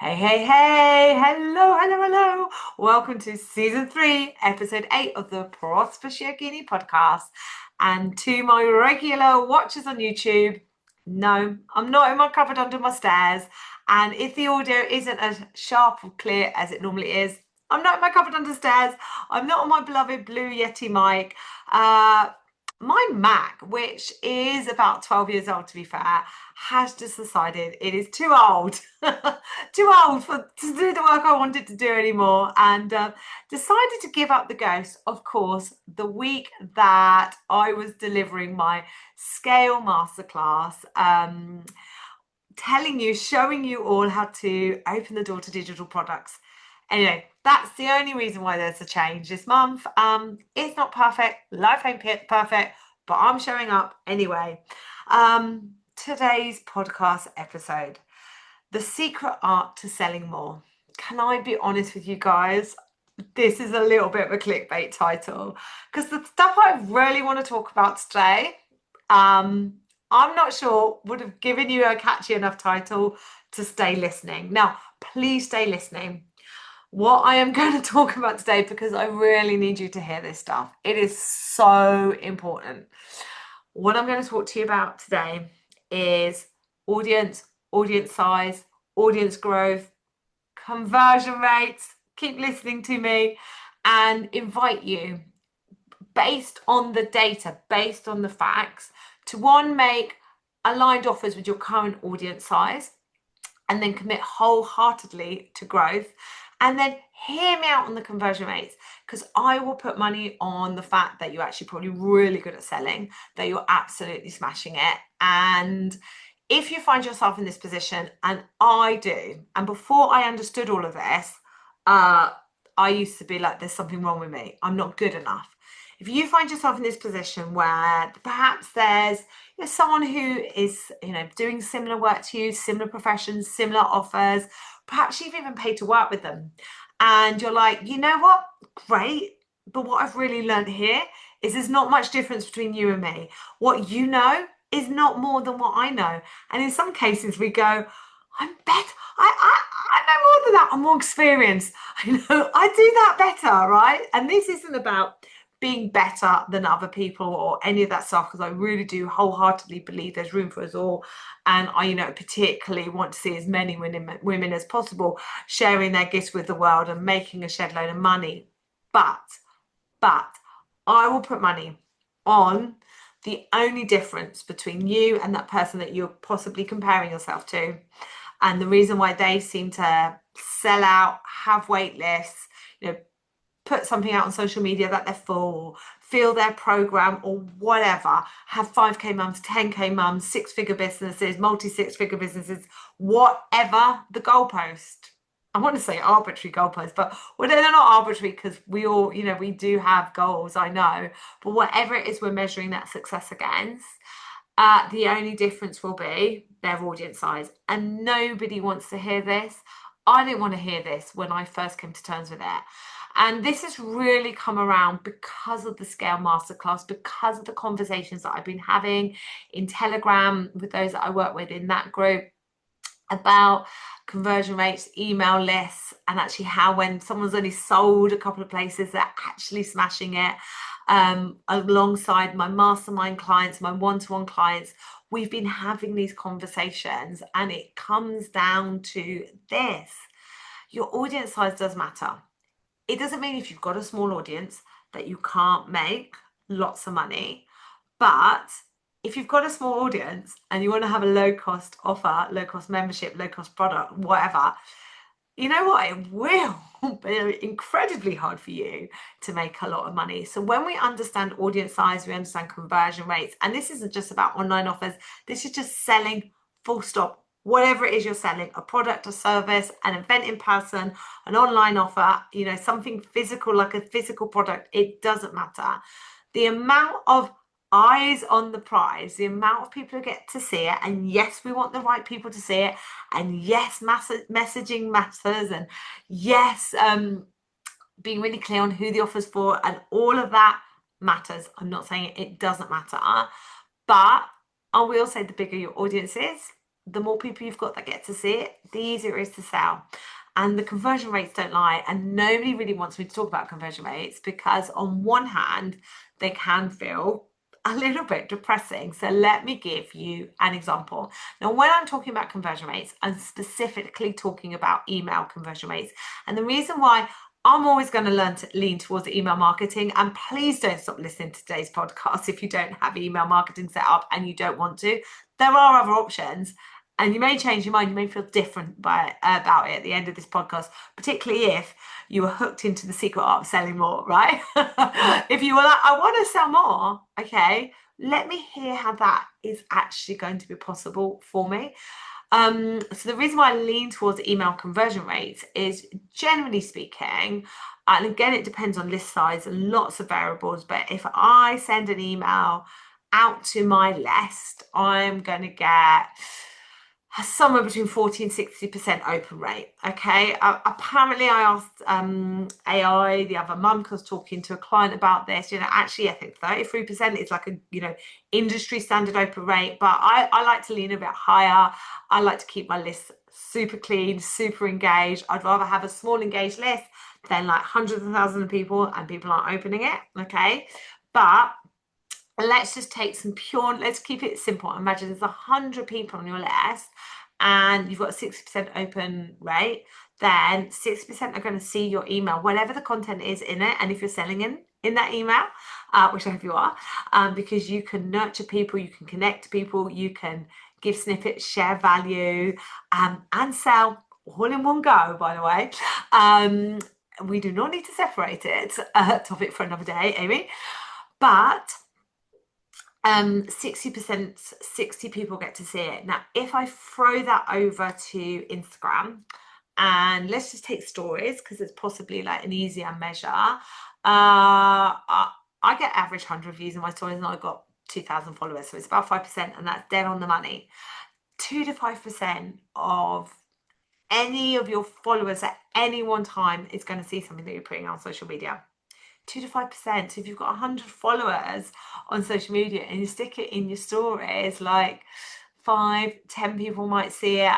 Hey, hello. Welcome to season 3, episode 8 of the Prosperous Yogini podcast. And to my regular watchers on YouTube, no, I'm not in my cupboard under my stairs. And if the audio isn't as sharp or clear as it normally is, I'm not in my cupboard under stairs. I'm not on my beloved Blue Yeti mic. My Mac, which is about 12 years old to be fair, has just decided it is too old, too old to do the work I wanted to do anymore, and decided to give up the ghost, of course, the week that I was delivering my scale masterclass, showing you all how to open the door to digital products. Anyway, that's the only reason why there's a change this month. It's not perfect, life ain't perfect, but I'm showing up anyway. Today's podcast episode, the secret art to selling more. Can I be honest with you guys? This is a little bit of a clickbait title because the stuff I really want to talk about today, I'm not sure would have given you a catchy enough title to stay listening. Now, please stay listening. What I am going to talk about today, because I really need you to hear this stuff. It is so important. What I'm going to talk to you about today is audience size, audience growth, conversion rates. Keep listening to me and invite you, based on the data, based on the facts, to one, make aligned offers with your current audience size, and then commit wholeheartedly to growth. And then hear me out on the conversion rates, because I will put money on the fact that you're actually probably really good at selling, that you're absolutely smashing it. And if you find yourself in this position, and I do, and before I understood all of this, I used to be like, there's something wrong with me. I'm not good enough. If you find yourself in this position where perhaps there's someone who is doing similar work to you, similar professions, similar offers, perhaps you've even paid to work with them, and you're like, you know what, great, but what I've really learned here is there's not much difference between you and me. What you know is not more than what I know, and in some cases we go, I'm better. I know more than that. I'm more experienced. I know I do that better, right? And this isn't about being better than other people or any of that stuff, because I really do wholeheartedly believe there's room for us all. And I, particularly want to see as many women as possible sharing their gifts with the world and making a shed load of money. But I will put money on the only difference between you and that person that you're possibly comparing yourself to, and the reason why they seem to sell out, have wait lists, put something out on social media that they're full, feel their program or whatever, have 5k mums, 10k mums, six-figure businesses, multi-six-figure businesses, whatever the goalpost. I want to say arbitrary goalposts, but they're not arbitrary, because we all, we do have goals, I know, but whatever it is we're measuring that success against, the only difference will be their audience size. And nobody wants to hear this. I didn't want to hear this when I first came to terms with it. And this has really come around because of the Scale Masterclass, because of the conversations that I've been having in Telegram with those that I work with in that group about conversion rates, email lists, and actually how when someone's only sold a couple of places, they're actually smashing it. Alongside my mastermind clients, my one-to-one clients, we've been having these conversations, and it comes down to this. Your audience size does matter. It doesn't mean if you've got a small audience that you can't make lots of money, but if you've got a small audience and you want to have a low-cost offer, low-cost membership, low-cost product, whatever, you know what? It will be incredibly hard for you to make a lot of money. So when we understand audience size, we understand conversion rates, and this isn't just about online offers. This is just selling, full stop. Whatever it is you're selling, a product, a service, an event in person, an online offer, something physical like a physical product, it doesn't matter. The amount of eyes on the prize, the amount of people who get to see it, and yes, we want the right people to see it, and yes, messaging matters, and yes, being really clear on who the offer's for, and all of that matters. I'm not saying it doesn't matter, but I will say the bigger your audience is, the more people you've got that get to see it, the easier it is to sell. And the conversion rates don't lie. And nobody really wants me to talk about conversion rates because, on one hand, they can feel a little bit depressing. So let me give you an example. Now, when I'm talking about conversion rates, I'm specifically talking about email conversion rates. And the reason why I'm always going to lean towards email marketing, and please don't stop listening to today's podcast if you don't have email marketing set up and you don't want to. There are other options, and you may change your mind. You may feel different about it at the end of this podcast, particularly if you were hooked into the secret art of selling more, right? If you were like, I want to sell more, okay, let me hear how that is actually going to be possible for me. So the reason why I lean towards email conversion rates is, generally speaking, and again, it depends on list size and lots of variables, but if I send an email out to my list, I'm going to get somewhere between 40 and 60% open rate. Okay. Apparently I asked AI the other month, because I was talking to a client about this, actually I think 33% is like a, industry standard open rate, but I like to lean a bit higher. I like to keep my list super clean, super engaged. I'd rather have a small engaged list than like hundreds of thousands of people and people aren't opening it. Okay. But let's just take let's keep it simple. Imagine there's 100 people on your list and you've got a 60% open rate. Then 60% are going to see your email, whatever the content is in it. And if you're selling in that email, which I hope you are, because you can nurture people, you can connect to people, you can give snippets, share value, and sell all in one go, by the way. We do not need to separate it. Topic for another day, Amy. But 60%, 60 people get to see it. Now, if I throw that over to Instagram, and let's just take stories because it's possibly like an easier measure. I get average 100 views in my stories and I've got 2,000 followers. So it's about 5%, and that's dead on the money. 2 to 5% of any of your followers at any one time is going to see something that you're putting on social media. 2 to 5%. So if you've got 100 followers on social media and you stick it in your stories, like 5-10 people might see it,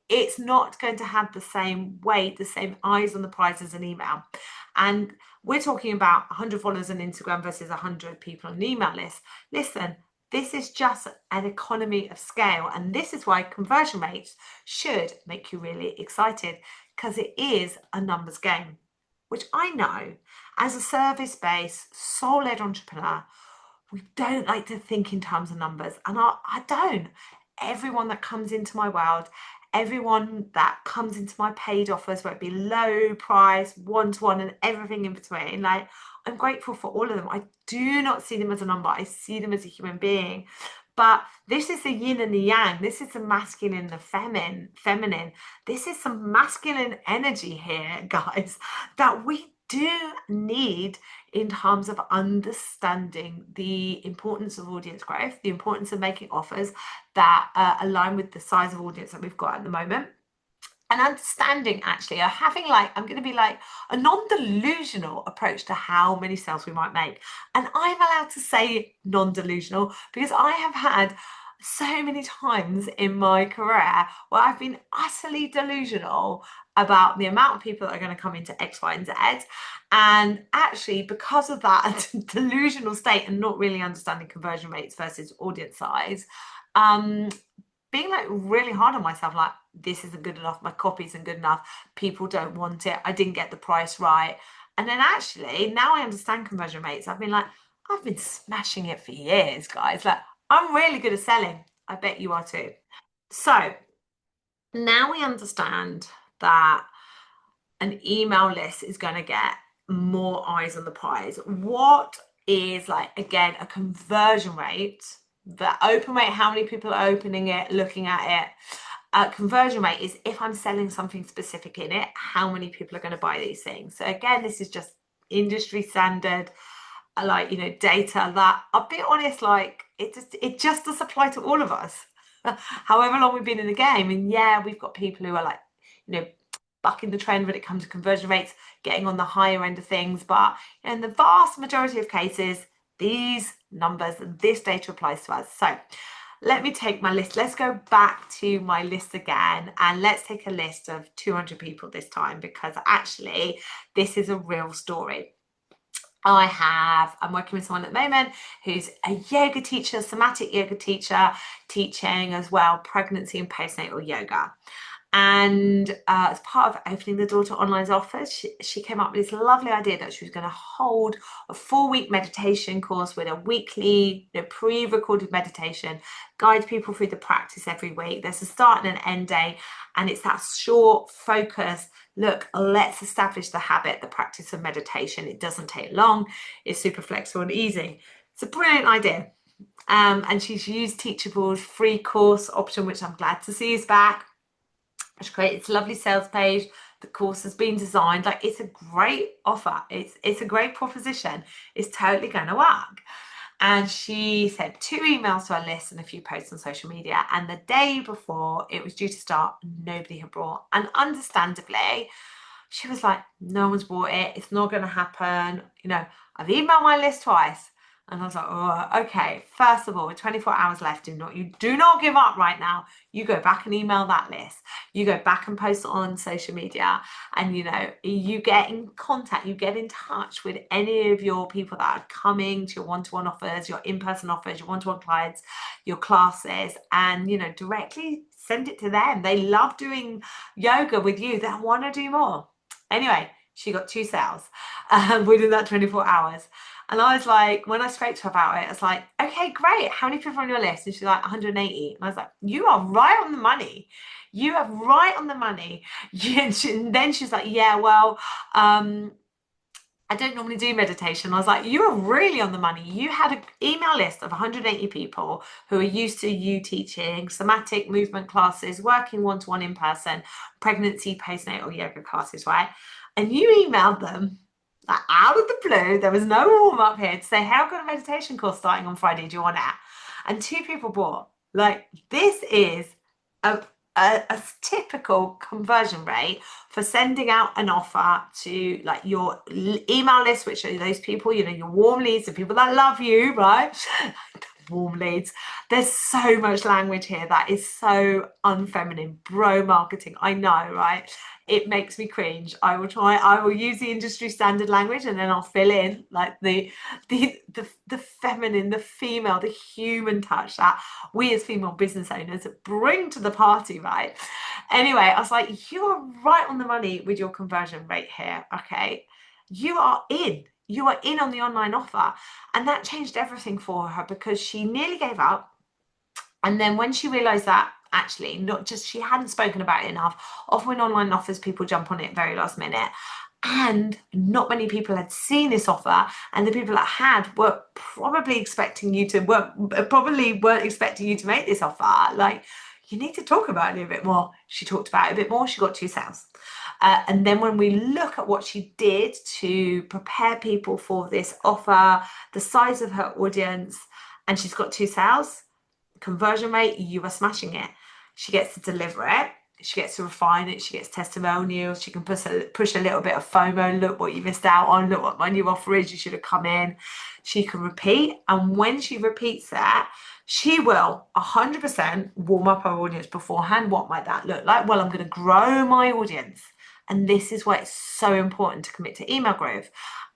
it's not going to have the same weight, the same eyes on the prize as an email. And we're talking about 100 followers on Instagram versus 100 people on an email list. Listen, this is just an economy of scale, and this is why conversion rates should make you really excited, because it is a numbers game, which I know as a service-based, soul-led entrepreneur, we don't like to think in terms of numbers, and I don't. Everyone that comes into my world, everyone that comes into my paid offers, whether it be low price, one-to-one, and everything in between, like, I'm grateful for all of them. I do not see them as a number. I see them as a human being. But this is the yin and the yang. This is the masculine and the feminine. This is some masculine energy here, guys, that we do need in terms of understanding the importance of audience growth, the importance of making offers that align with the size of audience that we've got at the moment. And understanding, actually, having I'm going to be like a non-delusional approach to how many sales we might make. And I'm allowed to say non-delusional because I have had so many times in my career where I've been utterly delusional about the amount of people that are going to come into X, Y, and Z. And actually, because of that delusional state and not really understanding conversion rates versus audience size, being really hard on myself, this isn't good enough, my copy isn't good enough, people don't want it, I didn't get the price right. And then actually, now I understand conversion rates. I've been smashing it for years, guys. I'm really good at selling. I bet you are too. So now we understand that an email list is going to get more eyes on the prize. What is, again, a conversion rate? The open rate, how many people are opening it, looking at it. Conversion rate is if I'm selling something specific in it, how many people are going to buy these things. So again, this is just industry standard, data that, I'll be honest, it just does apply to all of us. However long we've been in the game. And yeah, we've got people who are bucking the trend when it comes to conversion rates, getting on the higher end of things. But in the vast majority of cases, these numbers, this data applies to us. So let me take my list. Let's go back to my list again, and let's take a list of 200 people this time, because actually this is a real story. I'm working with someone at the moment who's a yoga teacher, somatic yoga teacher, teaching as well pregnancy and postnatal yoga. And as part of opening the door to online offers, she came up with this lovely idea that she was going to hold a 4-week meditation course with a weekly, pre-recorded meditation, guide people through the practice every week. There's a start and an end day, and it's that short, focused look. Let's establish the habit, the practice of meditation. It doesn't take long. It's super flexible and easy. It's a brilliant idea. And she's used Teachable's free course option, which I'm glad to see is back. It's great. It's a lovely sales page. The course has been designed. Like, it's a great offer. It's a great proposition. It's totally going to work. And she sent 2 emails to her list and a few posts on social media. And the day before it was due to start, nobody had bought. And understandably, she was like, no one's bought it. It's not going to happen. I've emailed my list twice. And I was like, oh, okay. First of all, with 24 hours left, you do not give up right now. You go back and email that list. You go back and post it on social media, and you get in contact, you get in touch with any of your people that are coming to your one-to-one offers, your in-person offers, your one-to-one clients, your classes, and directly send it to them. They love doing yoga with you. They want to do more. Anyway, she got 2 sales within that 24 hours. And I was like, when I spoke to her about it, I was like, okay, great. How many people are on your list? And she's like, 180. And I was like, you are right on the money. You are right on the money. And then she's like, yeah, well, I don't normally do meditation. I was like, you are really on the money. You had an email list of 180 people who are used to you teaching somatic movement classes, working one-to-one in person, pregnancy, postnatal yoga classes, right? And you emailed them out of the blue. There was no warm up here to say, hey, I've got a meditation course starting on Friday. Do you want it? And 2 people bought. Like, this is a typical conversion rate for sending out an offer to like your email list, which are those people, your warm leads, the people that love you, right? Warm leads. There's so much language here that is so unfeminine. Bro marketing, I know, right? It makes me cringe. I will use the industry standard language, and then I'll fill in like the feminine, the female, the human touch that we as female business owners bring to the party, right? Anyway, I was like, you are right on the money with your conversion rate here. Okay, you are in on the online offer. And that changed everything for her, because she nearly gave up. And then when she realized that actually she hadn't spoken about it enough, often online offers, people jump on it very last minute, and not many people had seen this offer, and the people that had were probably weren't expecting you to make this offer. Like, you need to talk about it a bit more. She talked about it a bit more. She got 2 sales. And then when we look at what she did to prepare people for this offer, the size of her audience, and she's got 2 sales, conversion rate, you are smashing it. She gets to deliver it. She gets to refine it. She gets testimonials. She can push a little bit of FOMO. Look what you missed out on. Look what my new offer is. You should have come in. She can repeat. And when she repeats that, she will 100% warm up her audience beforehand. What might that look like? Well, I'm going to grow my audience. And this is why it's so important to commit to email growth.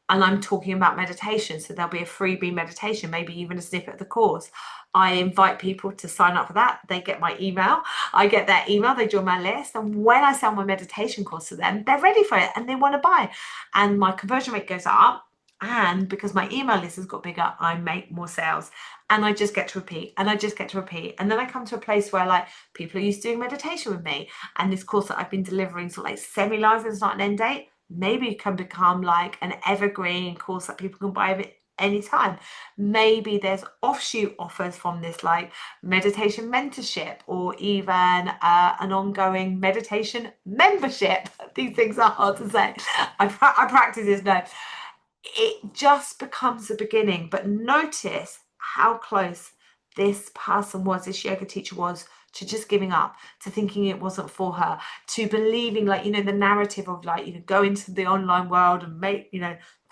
And I'm talking about meditation. So there'll be a freebie meditation, maybe even a snippet of the course. I invite people to sign up for that. They get my email. I get their email. They join my list. And when I sell my meditation course to them, they're ready for it and they want to buy. And my conversion rate goes up. And because my email list has got bigger, I make more sales. And I just get to repeat, and I just get to repeat. And then I come to a place where like people are used to doing meditation with me. And this course that I've been delivering sort of like semi-live with not an end date, maybe it can become like an evergreen course that people can buy of it anytime. Maybe there's offshoot offers from this, like meditation mentorship, or even an ongoing meditation membership. These things are hard to say. I practice this now. It just becomes the beginning. But notice how close this person was, this yoga teacher was, to just giving up, to thinking it wasn't for her, to believing like, the narrative of like, go into the online world and make,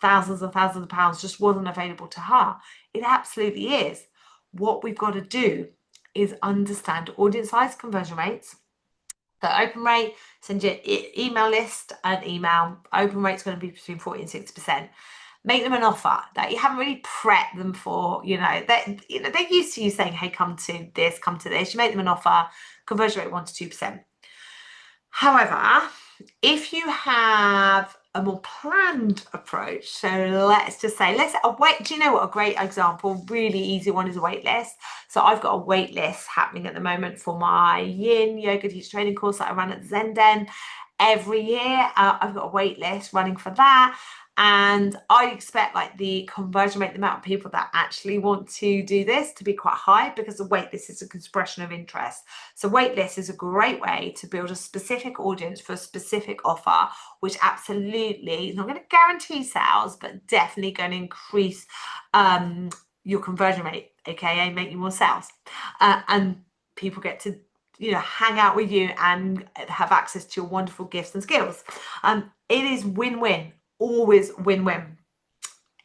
thousands and thousands of pounds just wasn't available to her. It absolutely is. What we've got to do is understand audience size, conversion rates. The open rate, send your email list an email. Open rate's going to be between 40 and 60%. Make them an offer that you haven't really prepped them for. They're used to you saying, hey, come to this, come to this. You make them an offer, conversion rate 1 to 2%. However, if you have a more planned approach, so let's just say, do you know what a great example, really easy one, is a wait list. So I've got a wait list happening at the moment for my yin yoga teacher training course that I run at Zenden every year. I've got a wait list running for that. And I expect like the conversion rate, the amount of people that actually want to do this, to be quite high, because the wait list is a expression of interest. So wait list is a great way to build a specific audience for a specific offer, which absolutely is not going to guarantee sales, but definitely going to increase your conversion rate, aka make you more sales. And people get to hang out with you and have access to your wonderful gifts and skills. It is win-win. Always win-win.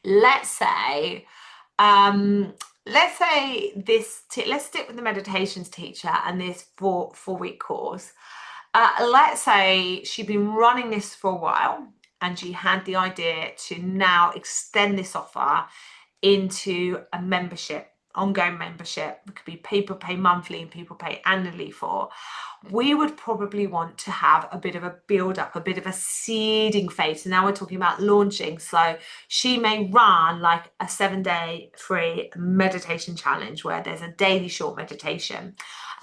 Let's say let's stick with the meditations teacher and this four-week course. Let's say she'd been running this for a while and she had the idea to now extend this offer into a membership, ongoing membership. It could be people pay monthly and people pay annually for. We would probably want to have a bit of a build up, a bit of a seeding phase. So now we're talking about launching. So she may run like a 7-day free meditation challenge where there's a daily short meditation.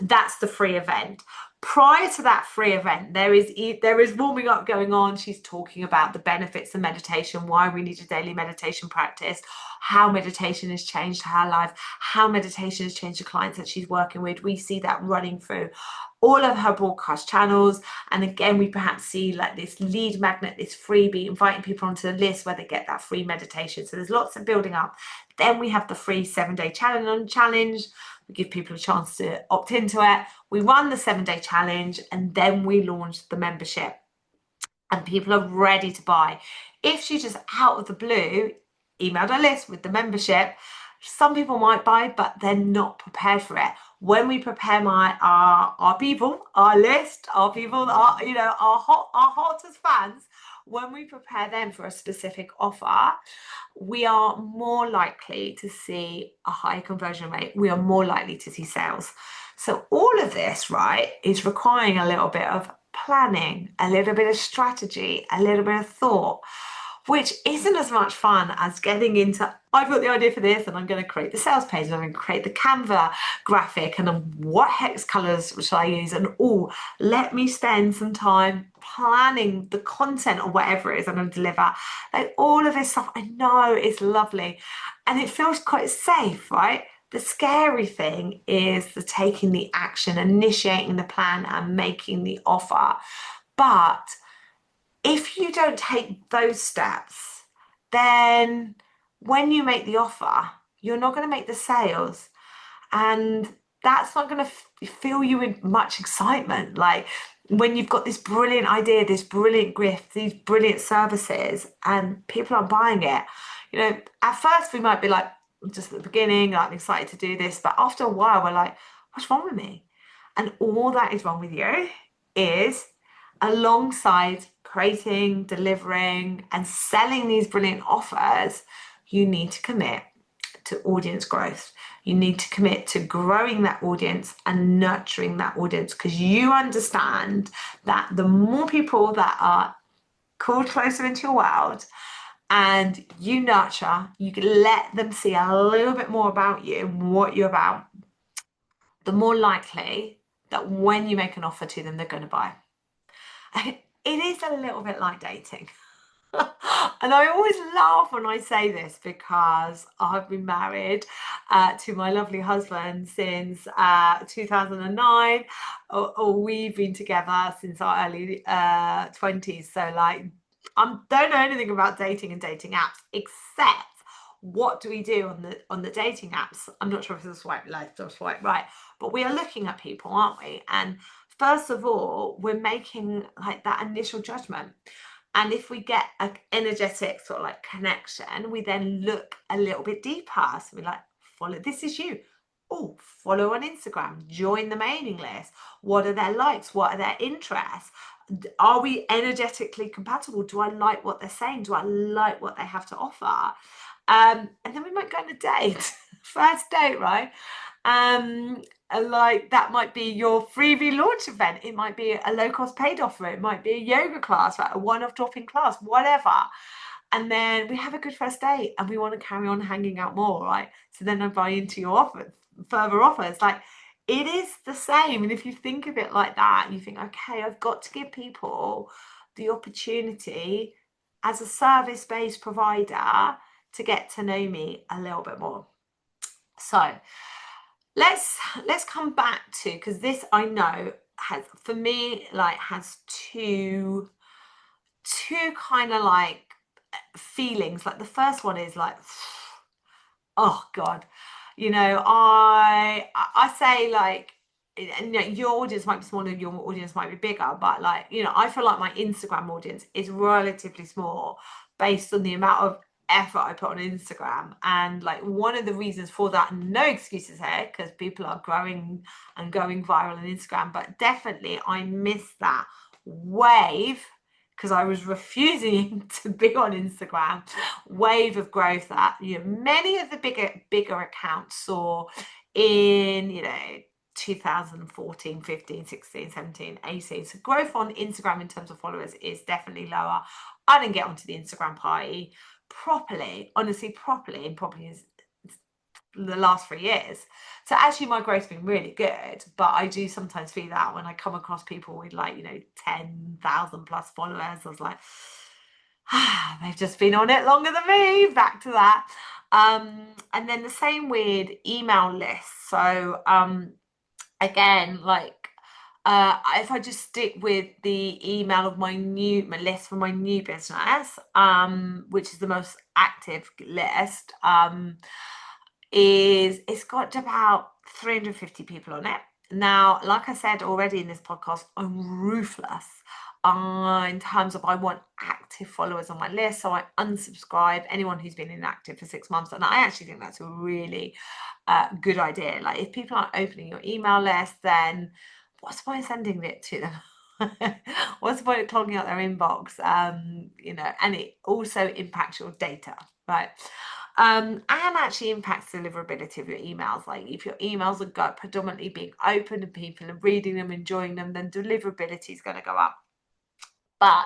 That's the free event. Prior to that free event, there is warming up going on. She's talking about the benefits of meditation, why we need a daily meditation practice, how meditation has changed her life, how meditation has changed the clients that she's working with. We see that running through all of her broadcast channels. And again, we perhaps see like this lead magnet, this freebie, inviting people onto the list where they get that free meditation. So there's lots of building up. Then we have the free 7-day challenge. We give people a chance to opt into it. We run the 7-day challenge and then we launch the membership and people are ready to buy. If she just out of the blue emailed a list with the membership, some people might buy, but they're not prepared for it. When we prepare our people, our list, our people, our hottest fans, when we prepare them for a specific offer, we are more likely to see a higher conversion rate. We are more likely to see sales. So all of this, right, is requiring a little bit of planning, a little bit of strategy, a little bit of thought, which isn't as much fun as getting into, I've got the idea for this and I'm going to create the sales page and I'm going to create the Canva graphic and what hex colors shall I use, and let me spend some time planning the content or whatever it is I'm going to deliver. Like all of this stuff, I know it's lovely and it feels quite safe, right? The scary thing is the taking the action, initiating the plan and making the offer. But if you don't take those steps, then when you make the offer, you're not going to make the sales. And that's not going to fill you with much excitement. Like when you've got this brilliant idea, this brilliant gift, these brilliant services, and people are buying it. At first we might be like, just at the beginning, like, I'm excited to do this. But after a while, we're like, what's wrong with me? And all that is wrong with you is, alongside creating, delivering, and selling these brilliant offers, you need to commit to audience growth. You need to commit to growing that audience and nurturing that audience, because you understand that the more people that are called closer into your world and you nurture, you can let them see a little bit more about you and what you're about, the more likely that when you make an offer to them, they're going to buy. It is a little bit like dating. And I always laugh when I say this because I've been married to my lovely husband since 2009, or we've been together since our early 20s. So like, I don't know anything about dating and dating apps, except what do we do on the dating apps? I'm not sure if it's a swipe left or swipe right, but we are looking at people, aren't we? And first of all, we're making like that initial judgment. And if we get an energetic sort of like connection, we then look a little bit deeper. So we're like, follow, this is you. Oh, follow on Instagram, join the mailing list. What are their likes? What are their interests? Are we energetically compatible? Do I like what they're saying? Do I like what they have to offer? And then we might go on a date, first date, right? And like that might be your freebie launch event. It might be a low cost paid offer. It might be a yoga class, right? A one-off drop-in class, whatever. And then we have a good first date and we want to carry on hanging out more, right? So then I buy into your offer, further offers. Like it is the same. And if you think of it like that, you think, okay, I've got to give people the opportunity as a service-based provider to get to know me a little bit more. So let's come back to, because this I know has, for me, like has two kind of like feelings. Like the first one is like, oh God, you know, I say like, and, you know, your audience might be smaller, your audience might be bigger, but like, you know, I feel like my Instagram audience is relatively small based on the amount of effort I put on Instagram. And like one of the reasons for that, no excuses here, because people are growing and going viral on Instagram, but definitely I missed that wave because I was refusing to be on Instagram wave of growth that, you know, many of the bigger accounts saw in, you know, 2014, 15, 16, 17, 18. So growth on Instagram in terms of followers is definitely lower. I didn't get onto the Instagram party properly, honestly, properly, and probably is the last 3 years. So actually my growth's been really good, but I do sometimes feel that when I come across people with like, you know, 10,000 plus followers, I was like, they've just been on it longer than me. Back to that. And then the same with email lists. So again, like if I just stick with the email of my list for my new business, which is the most active list, it's got about 350 people on it. Now, like I said already in this podcast, I'm ruthless in terms of I want active followers on my list. So I unsubscribe anyone who's been inactive for 6 months. And I actually think that's a really good idea. Like if people aren't opening your email list, then what's the point of sending it to them? What's the point of clogging up their inbox? You know, and it also impacts your data, right? And actually impacts deliverability of your emails. Like if your emails are predominantly being open and people are reading them, enjoying them, then deliverability is going to go up. But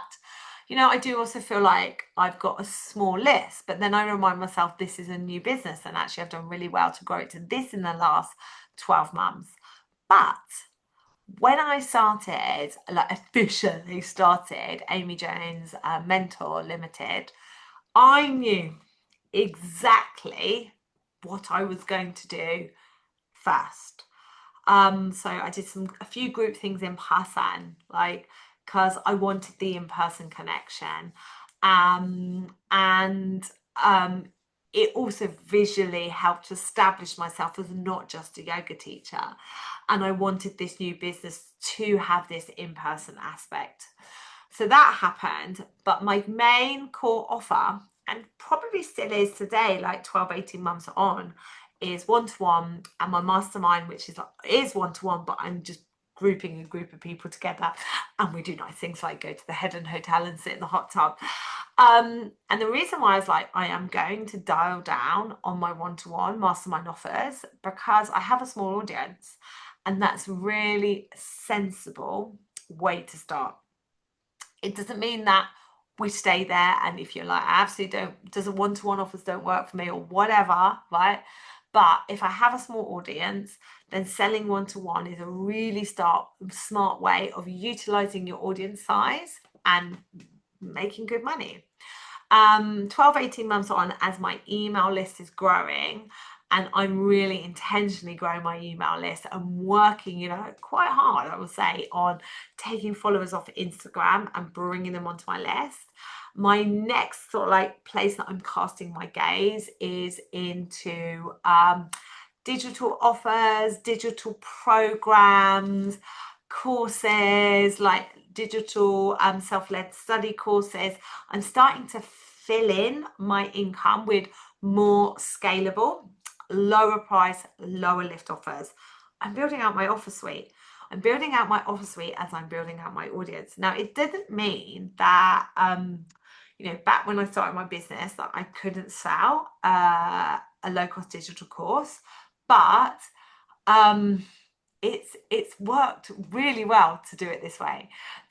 you know, I do also feel like I've got a small list, but then I remind myself this is a new business and actually I've done really well to grow it to this in the last 12 months. But when I started, like officially started Amy Jones Mentor Limited, I knew exactly what I was going to do first. So I did a few group things in person, like because I wanted the in-person connection. And it also visually helped establish myself as not just a yoga teacher. And I wanted this new business to have this in-person aspect. So that happened, but my main core offer, and probably still is today, like 12, 18 months on, is one-to-one, and my mastermind, which is one-to-one, but I'm just grouping a group of people together and we do nice things like go to the Head Hotel and sit in the hot tub. And the reason why is like I am going to dial down on my one-to-one mastermind offers because I have a small audience and that's really sensible way to start. It doesn't mean that we stay there, and if you're like, I absolutely doesn't one-to-one offers don't work for me or whatever, right? But if I have a small audience, then selling one-to-one is a really smart way of utilizing your audience size and making good money. 12, 18 months on, as my email list is growing, and I'm really intentionally growing my email list and working, you know, quite hard, I would say, on taking followers off Instagram and bringing them onto my list. My next sort of like place that I'm casting my gaze is into digital offers, digital programs, courses, like digital self-led study courses. I'm starting to fill in my income with more scalable lower price, lower lift offers. I'm building out my offer suite. I'm building out my offer suite as I'm building out my audience. Now, it didn't mean that, back when I started my business, that I couldn't sell a low-cost digital course, but it's worked really well to do it this way,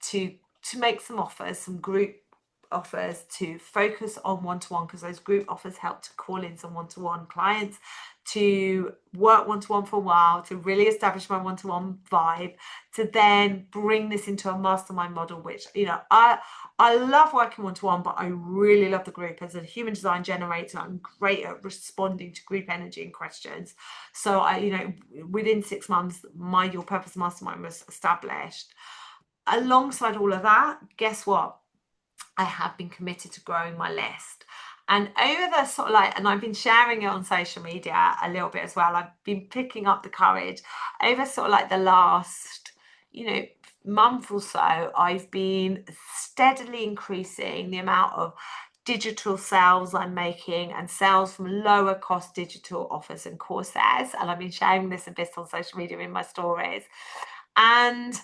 to make some offers, some group offers, to focus on one-to-one, because those group offers help to call in some one-to-one clients, to work one-to-one for a while, to really establish my one-to-one vibe, to then bring this into a mastermind model, which, I love working one-to-one, but I really love the group. As a human design generator, I'm great at responding to group energy and questions. So within 6 months, my Your Purpose Mastermind was established. Alongside all of that, guess what? I have been committed to growing my list. And over the and I've been sharing it on social media a little bit as well. I've been picking up the courage over the last, month or so. I've been steadily increasing the amount of digital sales I'm making, and sales from lower cost digital offers and courses. And I've been sharing this a bit on social media in my stories. And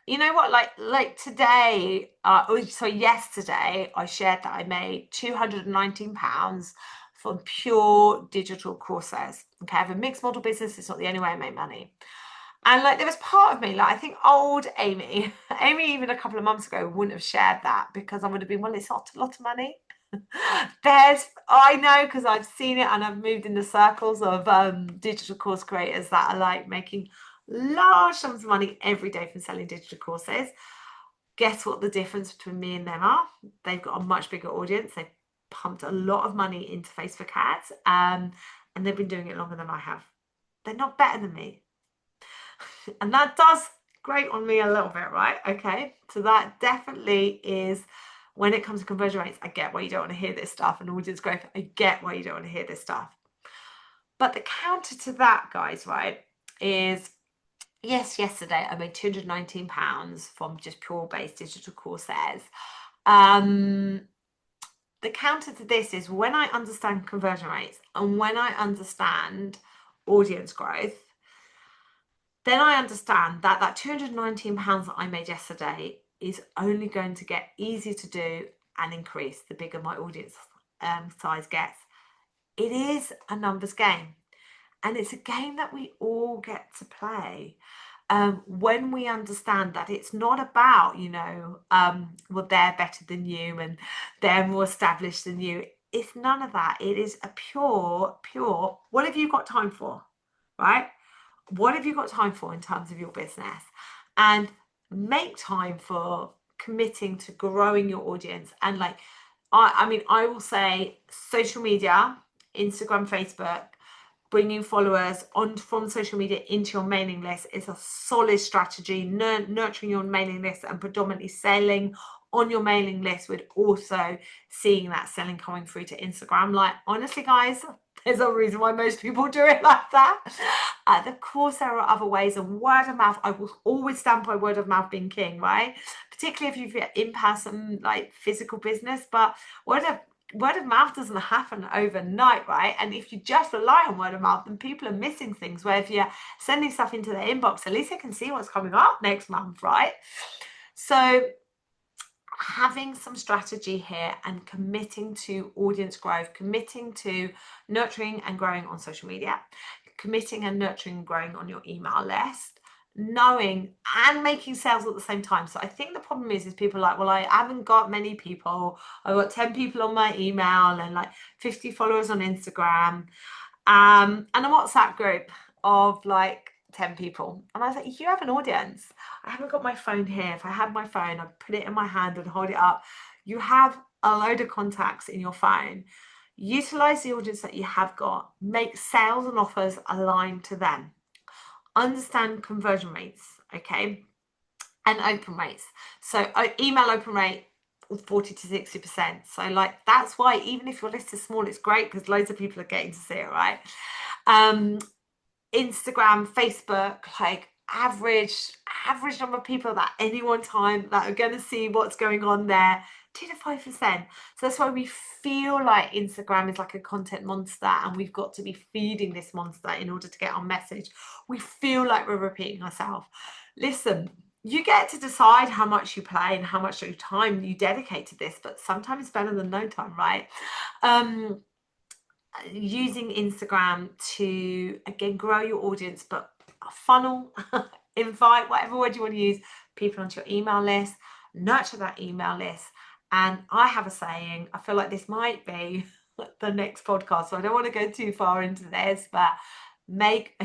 you know what, like today, yesterday, I shared that I made £219 from pure digital courses. Okay, I have a mixed model business. It's not the only way I make money. And there was part of me, I think old Amy even a couple of months ago wouldn't have shared that, because I would have been, well, it's not a lot of money. I know, because I've seen it, and I've moved in the circles of digital course creators that are making large sums of money every day from selling digital courses. Guess what the difference between me and them are? They've got a much bigger audience. They've pumped a lot of money into Facebook ads, and they've been doing it longer than I have. They're not better than me. And that does grate on me a little bit, right? Okay, so that definitely is, when it comes to conversion rates, I get why you don't want to hear this stuff, and audience growth, I get why you don't want to hear this stuff. But the counter to that, guys, right, is, yes, yesterday I made £219 from just pure based digital courses. The counter to this is, when I understand conversion rates and when I understand audience growth, then I understand that that £219 that I made yesterday is only going to get easier to do and increase the bigger my audience size gets. It is a numbers game, and it's a game that we all get to play. When we understand that it's not about, well, they're better than you and they're more established than you. It's none of that. It is a pure, what have you got time for, right? What have you got time for in terms of your business? And make time for committing to growing your audience. And I will say, social media, Instagram, Facebook, bringing followers on from social media into your mailing list is a solid strategy. Nurturing your mailing list and predominantly selling on your mailing list, with also seeing that selling coming through to Instagram. Honestly, guys, there's a reason why most people do it like that. Of course, there are other ways, and word of mouth, I will always stand by word of mouth being king, right? Particularly if you've got in-person, physical business, but word of mouth doesn't happen overnight, right? And if you just rely on word of mouth, then people are missing things. Where if you're sending stuff into their inbox, at least they can see what's coming up next month, right? So having some strategy here and committing to audience growth, committing to nurturing and growing on social media, committing and nurturing and growing on your email list, knowing and making sales at the same time. So I think the problem is people well, I haven't got many people. I've got 10 people on my email and 50 followers on Instagram, and a WhatsApp group of 10 people. And I was like, you have an audience. I haven't got my phone here. If I had my phone, I'd put it in my hand and hold it up. You have a load of contacts in your phone. Utilize the audience that you have got. Make sales and offers aligned to them. Understand conversion rates, okay, and open rates. So email open rate 40 to 60%. So that's why, even if your list is small, it's great, because loads of people are getting to see it, right? Instagram, Facebook, average number of people at any one time that are going to see what's going on there, 2 to 5%. So that's why we feel like Instagram is like a content monster and we've got to be feeding this monster in order to get our message. We feel like we're repeating ourselves. Listen, you get to decide how much you play and how much of your time you dedicate to this, but sometimes it's better than no time, right? Using Instagram to, again, grow your audience, but funnel, invite, whatever word you want to use, people onto your email list, nurture that email list. And I have a saying, I feel like this might be the next podcast, so I don't want to go too far into this, but make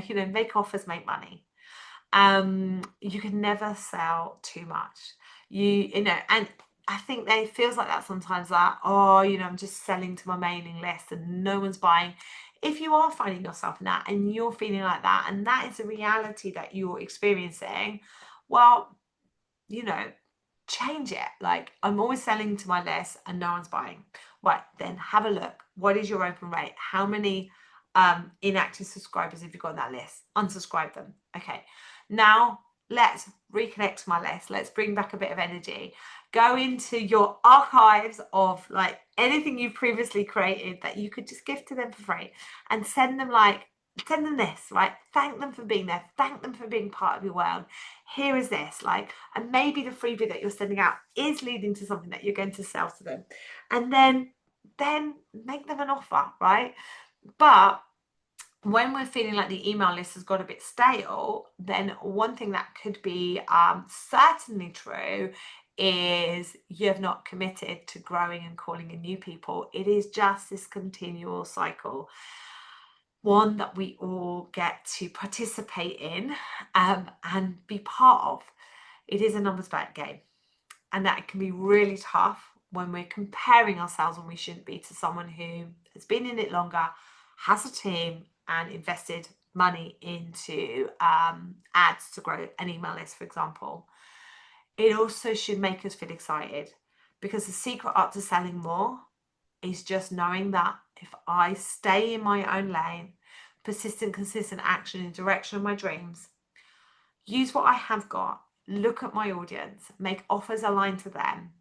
offers, make money. You can never sell too much. And I think it feels like that sometimes, that, I'm just selling to my mailing list and no one's buying. If you are finding yourself in that and you're feeling like that, and that is a reality that you're experiencing, well, change it. Like, I'm always selling to my list and no one's buying. Right, then have a look. What is your open rate? How many inactive subscribers have you got on that list? Unsubscribe them. Okay, now let's reconnect to my list. Let's bring back a bit of energy. Go into your archives of like anything you've previously created that you could just gift to them for free, and send them this, right? Thank them for being there. Thank them for being part of your world. Here is this, and maybe the freebie that you're sending out is leading to something that you're going to sell to them. And then make them an offer, right? But when we're feeling like the email list has got a bit stale, then one thing that could be certainly true is you have not committed to growing and calling in new people. It is just this continual cycle, one that we all get to participate in and be part of. It is a numbers game, and that can be really tough when we're comparing ourselves when we shouldn't be to someone who has been in it longer, has a team, and invested money into ads to grow an email list, for example. It also should make us feel excited, because the secret art to selling more is just knowing that if I stay in my own lane, persistent, consistent action in direction of my dreams, use what I have got, look at my audience, make offers aligned to them,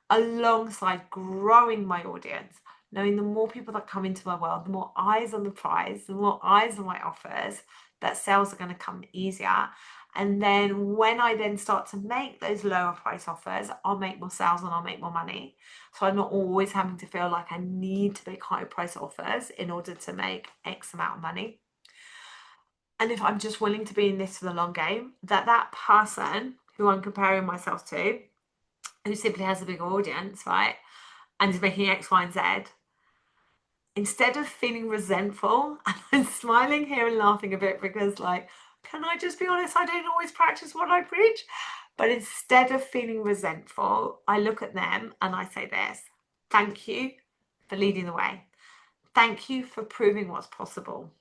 alongside growing my audience, knowing the more people that come into my world, the more eyes on the prize, the more eyes on my offers, that sales are going to come easier. And then when I then start to make those lower price offers, I'll make more sales and I'll make more money. So I'm not always having to feel like I need to make higher price offers in order to make X amount of money. And if I'm just willing to be in this for the long game, that person who I'm comparing myself to, who simply has a bigger audience, right, and is making X, Y, and Z, instead of feeling resentful, and I'm smiling here and laughing a bit because, like, can I just be honest? I don't always practice what I preach. But instead of feeling resentful, I look at them and I say this: thank you for leading the way. Thank you for proving what's possible.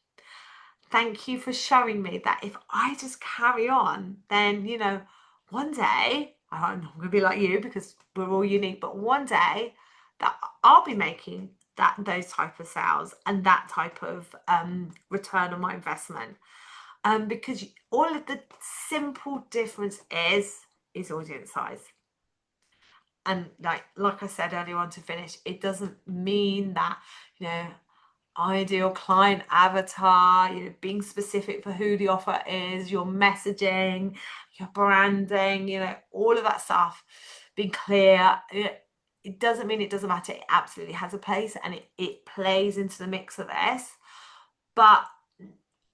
Thank you for showing me that if I just carry on, then, one day, I'm not going to be like you because we're all unique, but one day that I'll be making those type of sales and that type of return on my investment. Because all of the simple difference is audience size. And like I said earlier on, to finish, it doesn't mean that, ideal client avatar, being specific for who the offer is, your messaging, your branding, all of that stuff, being clear. It doesn't mean it doesn't matter. It absolutely has a place, and it plays into the mix of this. But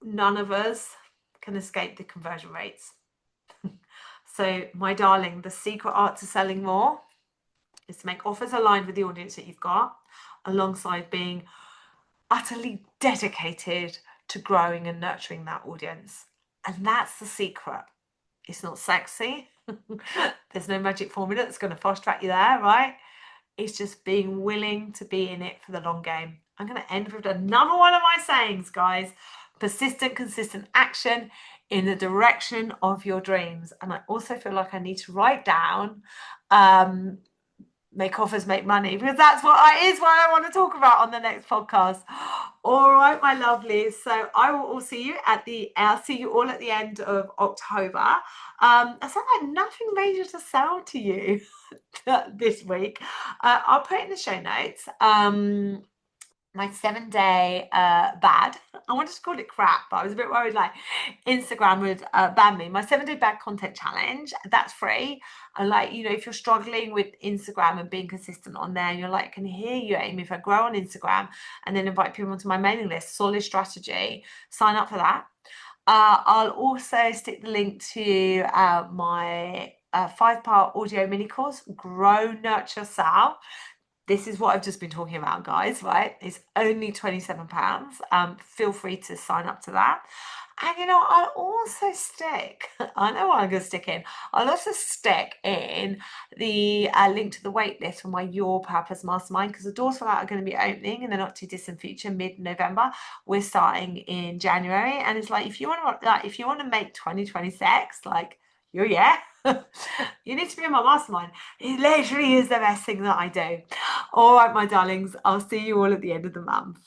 none of us can escape the conversion rates. So, my darling, the secret art to selling more is to make offers aligned with the audience that you've got, alongside being utterly dedicated to growing and nurturing that audience. And that's the secret. It's not sexy. There's no magic formula that's going to fast track you there, right? It's just being willing to be in it for the long game. I'm going to end with another one of my sayings, guys. Persistent, consistent action in the direction of your dreams. And I also feel like I need to write down make offers, make money, because that's what is what I want to talk about on the next podcast. All right, my lovelies. So I will all see you I'll see you all at the end of October. I said I had nothing major to sell to you this week. I'll put it in the show notes. My 7-day bad. I wanted to call it crap, but I was a bit worried like Instagram would ban me. My 7-day bad content challenge, that's free. And like, you know, if you're struggling with Instagram and being consistent on there, and you're like, I can hear you, Amy, if I grow on Instagram and then invite people onto my mailing list, solid strategy, sign up for that. I'll also stick the link to my 5-part audio mini course, Grow, Nurture, Sell. This is what I've just been talking about, guys, right? It's only £27. Feel free to sign up to that. And, you know, I'll also stick, I know what I'm going to stick in. I'll also stick in the link to the waitlist for my Your Purpose Mastermind, because the doors for that are going to be opening in the not too distant future, mid-November. We're starting in January. And it's like, if you want to make 2026, like, you need to be in my mastermind. It literally is the best thing that I do. All right, my darlings, I'll see you all at the end of the month.